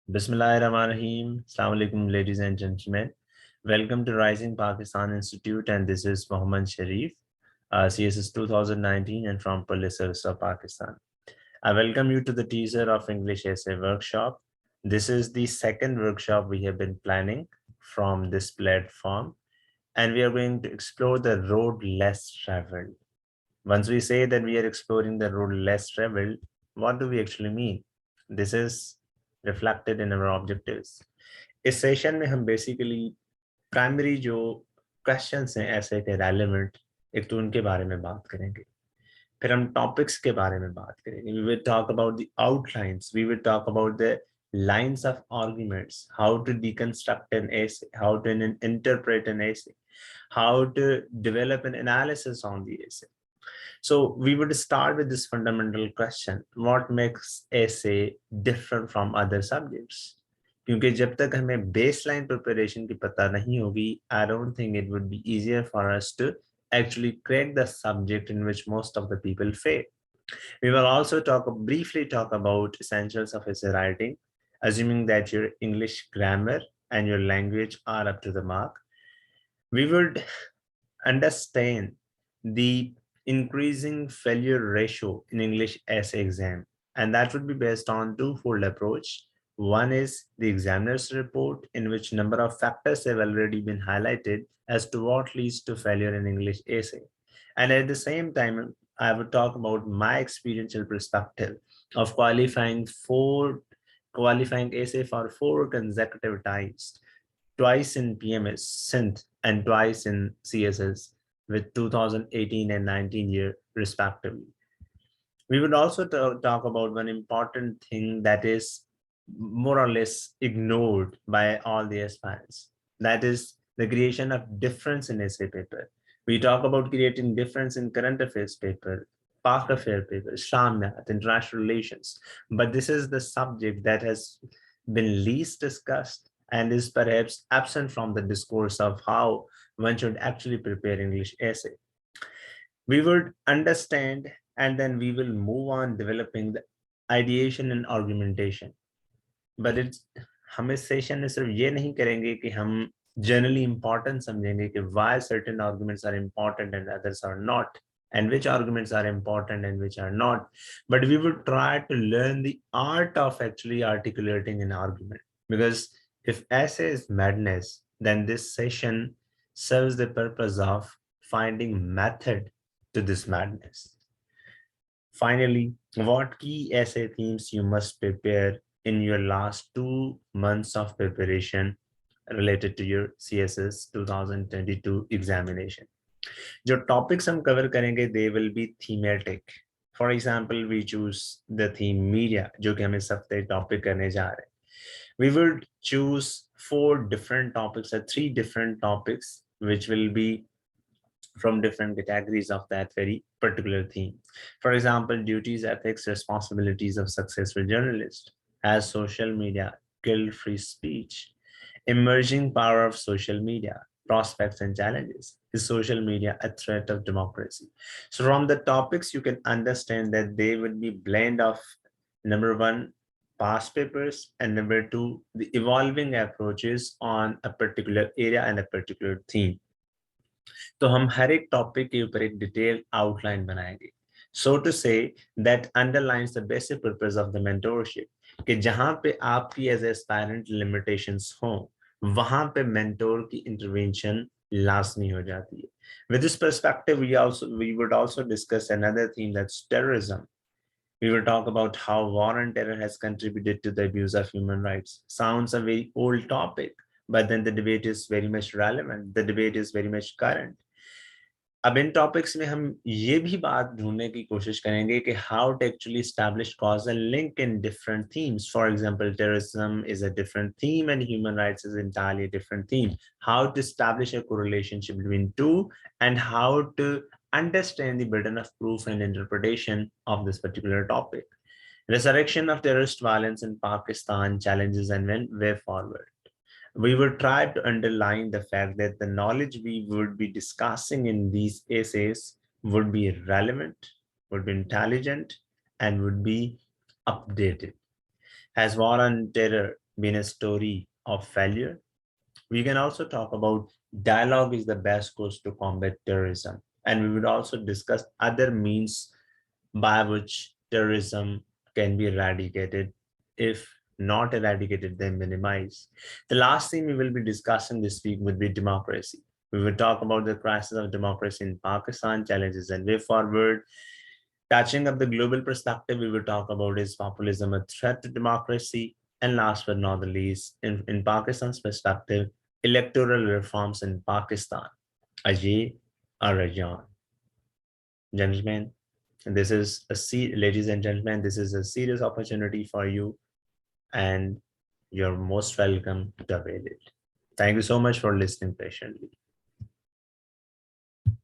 Bismillahirrahmanirrahim. Assalamu alaikum, ladies and gentlemen. Welcome to Rising Pakistan Institute, and this is Mohammed Sharif, CSS 2019, and from Police Service of Pakistan. I welcome you to the teaser of English Essay Workshop. This is the second workshop we have been planning from this platform, and we are going to explore the road less traveled. Once we say that we are exploring the road less traveled, what do we actually mean? This is reflected in our objectives. इस session में हम basically primary जो questions हैं ऐसे के relevant एक तो उनके बारे में बात करेंगे, फिर हम टॉपिक्स के बारे में बात करेंगे. We will talk about the outlines, we will talk about the lines of arguments, how to deconstruct an essay, how to interpret an essay, how to develop an analysis on the essay. So we would start with this fundamental question: what makes essay different from other subjects? क्योंकि जब तक हमें baseline preparation की पता नहीं होगी, I don't think it would be easier for us to actually crack the subject in which most of the people fail. We will also briefly talk about essentials of essay writing, assuming that your English grammar and your language are up to the mark. We would understand the increasing failure ratio in English essay exam, and that would be based on twofold approach. One is the examiner's report, in which number of factors have already been highlighted as to what leads to failure in English essay. And at the same time, I would talk about my experiential perspective of qualifying essay for 4 consecutive times, twice in PMS, Synth, and twice in CSS, with 2018 and 19 year respectively. We would also talk about one important thing that is more or less ignored by all the aspirants. That is the creation of difference in essay paper. We talk about creating difference in current affairs paper, past affair paper, Islam math, international relations. But this is the subject that has been least discussed and is perhaps absent from the discourse of how one should actually prepare English essay. We would understand, and then we will move on developing the ideation and argumentation. But हम इस session में सिर्फ ये नहीं करेंगे कि हम generally important समझेंगे कि why certain arguments are important and others are not, and which arguments are important and which are not, but we would try to learn the art of actually articulating an argument. Because if essay is madness, then this session serves the purpose of finding method to this madness. Finally, what key essay themes you must prepare in your last 2 months of preparation related to your CSS 2022 examination. जो topics हम cover करेंगे, they will be thematic. For example, we choose the theme media, जो कि हम इस हफ्ते topic करने जा रहे हैं. We will choose 4 different topics or 3 different topics, which will be from different categories of that very particular theme. For example, duties, ethics, responsibilities of successful journalists. Has social media killed free speech? Emerging power of social media, prospects and challenges. Is social media a threat of democracy? So from the topics, you can understand that they would be blend of number 1, past papers, and number 2, the evolving approaches on a particular area and a particular theme. तो हम हर एक topic के ऊपर एक detail outline बनाएंगे. So to say that underlines the basic purpose of the mentorship, कि जहां पे आपकी as aspirant limitations हो, वहां पे mentor की intervention लाजमी हो जाती है. With this perspective, we would also discuss another theme, that's terrorism. We will talk about how war and terror has contributed to the abuse of human rights. Sounds a very old topic, but then the debate is very much relevant. The debate is very much current. अब इन topics में हम ये भी बात ढूंढने की कोशिश करेंगे कि how to actually establish causal link in different themes. For example, terrorism is a different theme and human rights is entirely a different theme. How to establish a correlation between two, and how to understand the burden of proof and interpretation of this particular topic. Resurrection of terrorist violence in Pakistan, challenges and way forward. We would try to underline the fact that the knowledge we would be discussing in these essays would be relevant, would be intelligent, and would be updated. Has war on terror been a story of failure. We can also talk about dialogue is the best course to combat terrorism. And we would also discuss other means by which terrorism can be eradicated, if not eradicated, then minimized. The last thing we will be discussing this week would be democracy. We will talk about the crisis of democracy in Pakistan, challenges and way forward. Touching up the global perspective, we will talk about is populism a threat to democracy? And last but not the least, in Pakistan's perspective, electoral reforms in Pakistan. Ajay or Rajan. Gentlemen, ladies and gentlemen, this is a serious opportunity for you, and you're most welcome to avail it. Thank you so much for listening patiently.